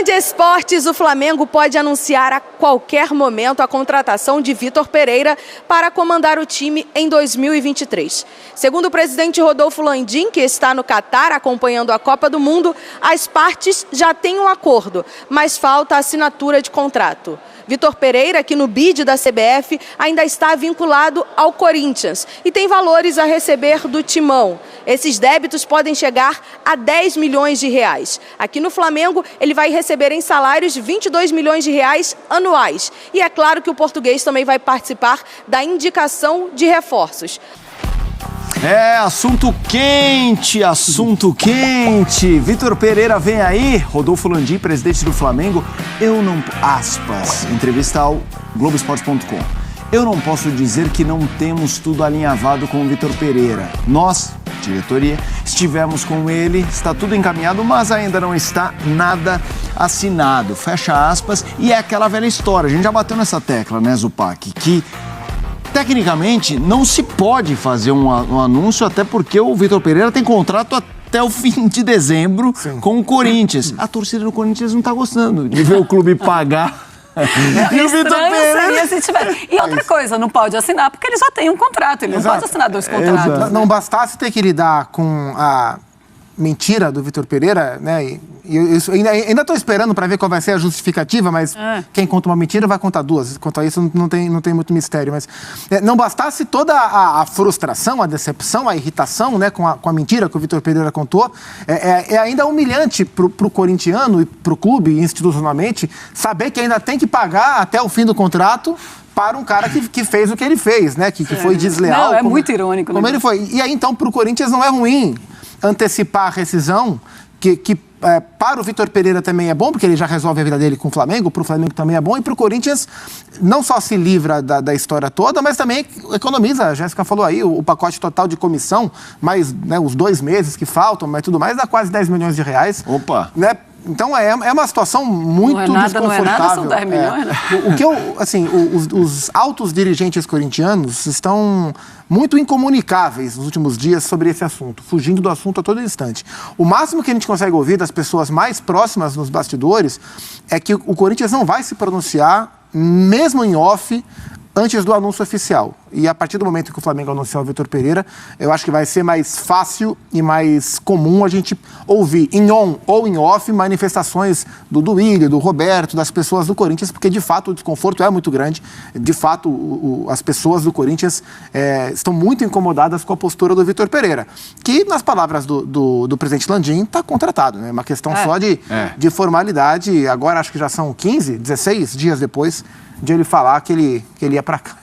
Band Esportes, o Flamengo pode anunciar a qualquer momento a contratação de Vitor Pereira para comandar o time em 2023. Segundo o presidente Rodolfo Landim, que está no Catar acompanhando a Copa do Mundo, as partes já têm um acordo, mas falta a assinatura de contrato. Vitor Pereira, que no bid da CBF ainda está vinculado ao Corinthians e tem valores a receber do Timão. Esses débitos podem chegar a 10 milhões de reais. Aqui no Flamengo, ele vai receber em salários 22 milhões de reais anuais. E é claro que o português também vai participar da indicação de reforços. Assunto quente, assunto quente. Vitor Pereira vem aí, Rodolfo Landim, presidente do Flamengo. Aspas, entrevista ao Globoesporte.com. Eu não posso dizer que não temos tudo alinhavado com o Vitor Pereira. Nós, diretoria, estivemos com ele, está tudo encaminhado, mas ainda não está nada assinado. Fecha aspas, e é aquela velha história. A gente já bateu nessa tecla, né, Zupac, que tecnicamente, não se pode fazer um anúncio, até porque o Vitor Pereira tem contrato até o fim de dezembro com o Corinthians. A torcida do Corinthians não está gostando de ver o clube pagar. E o Vitor Pereira... se tiver. E outra coisa, não pode assinar porque ele já tem um contrato, ele não pode assinar dois contratos. Não bastasse ter que lidar com a mentira do Vitor Pereira, né? E eu ainda estou esperando para ver qual vai ser a justificativa, mas quem conta uma mentira vai contar duas. Quanto a isso, não tem muito mistério. Mas não bastasse toda a frustração, a decepção, a irritação, né, com a mentira que o Vitor Pereira contou, é ainda humilhante para o corintiano e para o clube, institucionalmente, saber que ainda tem que pagar até o fim do contrato para um cara que fez o que ele fez, né? Que foi desleal. Não, muito irônico. Como ele foi. E aí, então, para o Corinthians não é ruim antecipar a rescisão, que para o Vitor Pereira também é bom, porque ele já resolve a vida dele com o Flamengo, para o Flamengo também é bom, e para o Corinthians não só se livra da história toda, mas também economiza, a Jéssica falou aí, o pacote total de comissão, mais, né, os 2 meses que faltam, mas tudo mais, dá quase 10 milhões de reais. Opa! Né? Então é uma situação muito desconfortável. Não é nada, são 10 milhões, né? Os altos dirigentes corintianos estão muito incomunicáveis nos últimos dias sobre esse assunto, fugindo do assunto a todo instante. O máximo que a gente consegue ouvir das pessoas mais próximas nos bastidores é que o Corinthians não vai se pronunciar, mesmo em off, antes do anúncio oficial. E a partir do momento que o Flamengo anunciar o Vitor Pereira, eu acho que vai ser mais fácil e mais comum a gente ouvir em on ou em off manifestações do Duílio, do Roberto, das pessoas do Corinthians, porque de fato o desconforto é muito grande. De fato, as pessoas do Corinthians estão muito incomodadas com a postura do Vitor Pereira, que, nas palavras do presidente Landim, está contratado. É uma questão só de formalidade. Agora acho que já são 15, 16 dias depois de ele falar que ele ia para cá.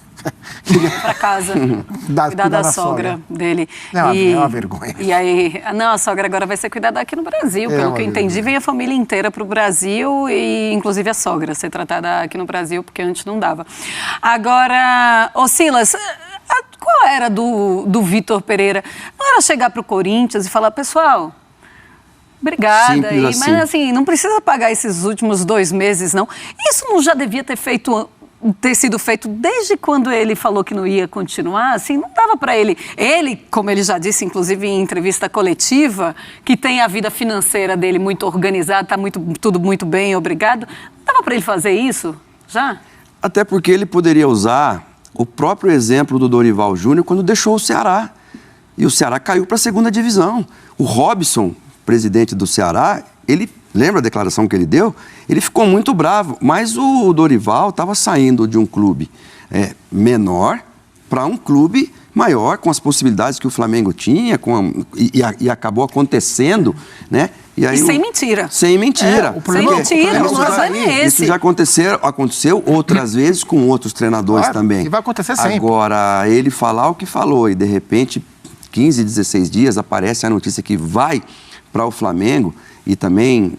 Para casa, cuidar da sogra dele. É uma vergonha. E aí, a sogra agora vai ser cuidada aqui no Brasil. Pelo que eu entendi, vem a família inteira para o Brasil e inclusive a sogra ser tratada aqui no Brasil, porque antes não dava. Agora, Silas, qual era do Vitor Pereira? Não era chegar para o Corinthians e falar, pessoal, obrigada, mas assim, não precisa pagar esses últimos 2 meses, não. Isso não já devia ter sido feito desde quando ele falou que não ia continuar? Assim, não dava para ele. Ele, como ele já disse, inclusive em entrevista coletiva, que tem a vida financeira dele muito organizada, está tudo muito bem, obrigado. Não dava para ele fazer isso já? Até porque ele poderia usar o próprio exemplo do Dorival Júnior quando deixou o Ceará. E o Ceará caiu para a 2ª divisão. O Robson, presidente do Ceará, ele, lembra a declaração que ele deu? Ele ficou muito bravo, mas o Dorival estava saindo de um clube menor para um clube maior, com as possibilidades que o Flamengo tinha, e acabou acontecendo, né? E sem mentira. Sem mentira. Sem mentira, o problema é esse. Isso já aconteceu outras vezes com outros treinadores também. E vai acontecer sempre. Agora, ele falar o que falou e, de repente, 15, 16 dias, aparece a notícia que vai para o Flamengo e também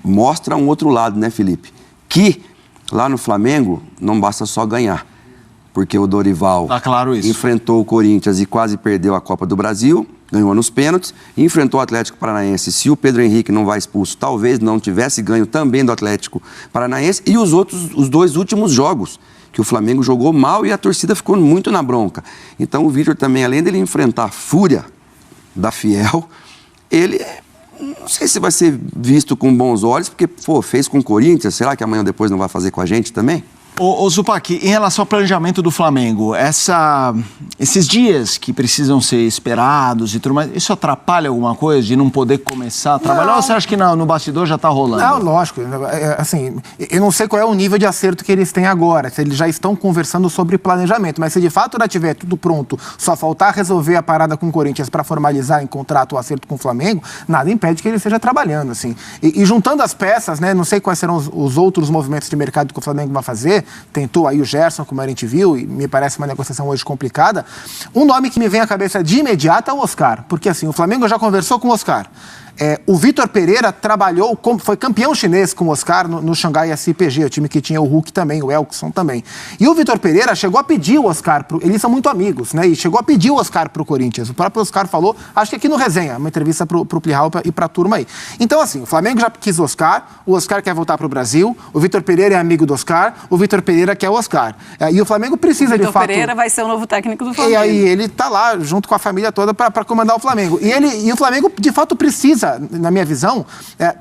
mostra um outro lado, né, Felipe? Que lá no Flamengo não basta só ganhar, porque o Dorival enfrentou o Corinthians e quase perdeu a Copa do Brasil, ganhou nos pênaltis, enfrentou o Atlético Paranaense. Se o Pedro Henrique não vai expulso, talvez não tivesse ganho também do Atlético Paranaense. E os 2 últimos jogos, que o Flamengo jogou mal e a torcida ficou muito na bronca. Então o Vitor também, além dele enfrentar a fúria da Fiel, ele não sei se vai ser visto com bons olhos, porque, fez com o Corinthians, será que amanhã ou depois não vai fazer com a gente também? Ô Zupac, em relação ao planejamento do Flamengo, esses dias que precisam ser esperados e tudo mais, isso atrapalha alguma coisa de não poder começar a trabalhar? Ou você acha que no bastidor já está rolando? Não, lógico. Assim, eu não sei qual é o nível de acerto que eles têm agora, se eles já estão conversando sobre planejamento, mas se de fato já tiver tudo pronto, só faltar resolver a parada com o Corinthians para formalizar em contrato o acerto com o Flamengo, nada impede que ele esteja trabalhando, assim. E juntando as peças, né, não sei quais serão os outros movimentos de mercado que o Flamengo vai fazer. Tentou aí o Gerson, como a gente viu, e me parece uma negociação hoje complicada. Um nome que me vem à cabeça de imediato é o Oscar, porque assim, o Flamengo já conversou com o Oscar. O Vitor Pereira foi campeão chinês com o Oscar no Xangai SPG, o time que tinha o Hulk também, o Elkson também. E o Vitor Pereira chegou a pedir o Oscar, eles são muito amigos, né? E chegou a pedir o Oscar pro Corinthians. O próprio Oscar falou, acho que aqui no Resenha, uma entrevista pro Plihal e pra turma aí. Então assim, o Flamengo já quis o Oscar quer voltar pro Brasil, o Vitor Pereira é amigo do Oscar, o Vitor Pereira quer o Oscar. E o Flamengo precisa de fato... O Vitor Pereira vai ser o novo técnico do Flamengo. E aí ele tá lá, junto com a família toda, para comandar o Flamengo. E o Flamengo, de fato, precisa, na minha visão,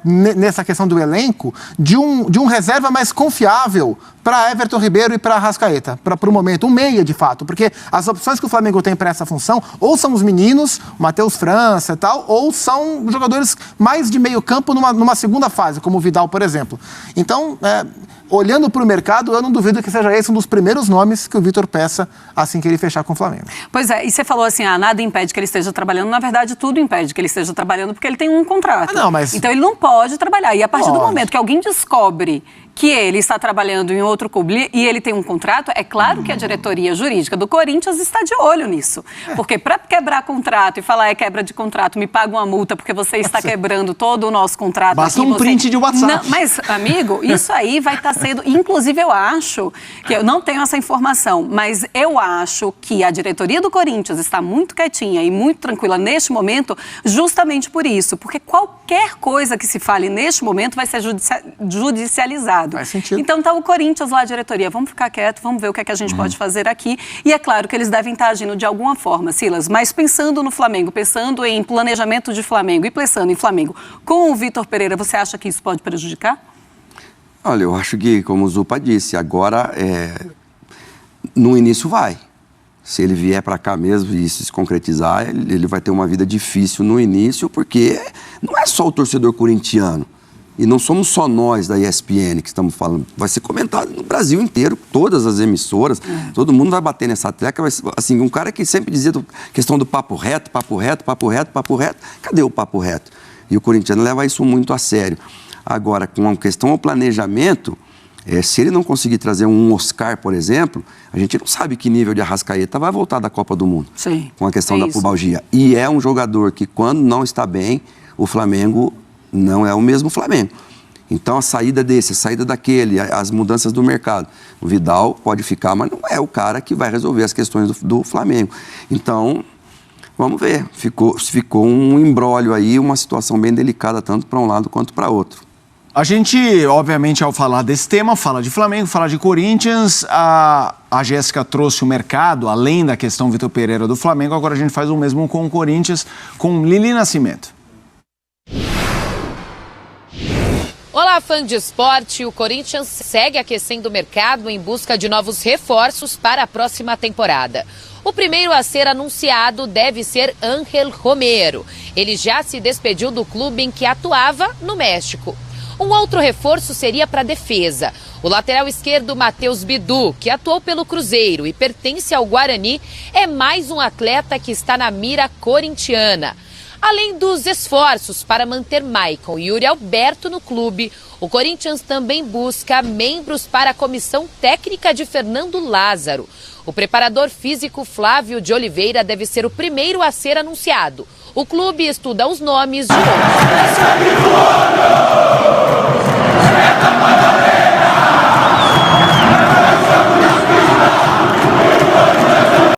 nessa questão do elenco, de um reserva mais confiável para Everton Ribeiro e para Arrascaeta, para o momento, um meia de fato, porque as opções que o Flamengo tem para essa função, ou são os meninos, Matheus França e tal, ou são jogadores mais de meio campo numa segunda fase, como o Vidal, por exemplo. Então, olhando para o mercado, eu não duvido que seja esse um dos primeiros nomes que o Vitor peça assim que ele fechar com o Flamengo. Pois é, e você falou assim, nada impede que ele esteja trabalhando. Na verdade, tudo impede que ele esteja trabalhando, porque ele tem um contrato. Então ele não pode trabalhar. E a partir do momento que alguém descobre que ele está trabalhando em outro clube e ele tem um contrato, é claro que a diretoria jurídica do Corinthians está de olho nisso. Porque para quebrar contrato e falar quebra de contrato, me paga uma multa porque você está quebrando todo o nosso contrato. Basta um print de WhatsApp. Não, mas, amigo, isso aí vai estar sendo... Inclusive, eu acho, que eu não tenho essa informação, mas eu acho que a diretoria do Corinthians está muito quietinha e muito tranquila neste momento, justamente por isso. Porque qualquer coisa que se fale neste momento vai ser judicializado. Faz sentido. Então tá o Corinthians lá, a diretoria, vamos ficar quieto, vamos ver o que é que a gente pode fazer aqui. E é claro que eles devem estar agindo de alguma forma, Silas, mas pensando no Flamengo, pensando em planejamento de Flamengo e pensando em Flamengo com o Vitor Pereira, você acha que isso pode prejudicar? Olha, eu acho que, como o Zupa disse, agora no início vai. Se ele vier para cá mesmo e isso se concretizar, ele vai ter uma vida difícil no início, porque não é só o torcedor corintiano. E não somos só nós da ESPN que estamos falando. Vai ser comentado no Brasil inteiro, todas as emissoras. Todo mundo vai bater nessa tecla. Assim, um cara que sempre dizia questão do papo reto, papo reto, papo reto, papo reto. Cadê o papo reto? E o corintiano leva isso muito a sério. Agora, com a questão ao planejamento, se ele não conseguir trazer um Oscar, por exemplo, a gente não sabe que nível de Arrascaeta vai voltar da Copa do Mundo. Sim, com a questão da pubalgia. E é um jogador que, quando não está bem, o Flamengo não é o mesmo Flamengo. Então, a saída desse, a saída daquele, as mudanças do mercado. O Vidal pode ficar, mas não é o cara que vai resolver as questões do Flamengo. Então, vamos ver. Ficou um imbróglio aí, uma situação bem delicada, tanto para um lado quanto para outro. A gente, obviamente, ao falar desse tema, fala de Flamengo, fala de Corinthians. A Jéssica trouxe o mercado, além da questão Vitor Pereira do Flamengo. Agora a gente faz o mesmo com o Corinthians, com Lili Nascimento. Olá, fã de esporte. O Corinthians segue aquecendo o mercado em busca de novos reforços para a próxima temporada. O primeiro a ser anunciado deve ser Ángel Romero. Ele já se despediu do clube em que atuava no México. Um outro reforço seria para a defesa. O lateral esquerdo Matheus Bidu, que atuou pelo Cruzeiro e pertence ao Guarani, é mais um atleta que está na mira corintiana. Além dos esforços para manter Maicon e Yuri Alberto no clube, o Corinthians também busca membros para a comissão técnica de Fernando Lázaro. O preparador físico Flávio de Oliveira deve ser o primeiro a ser anunciado. O clube estuda os nomes de outros.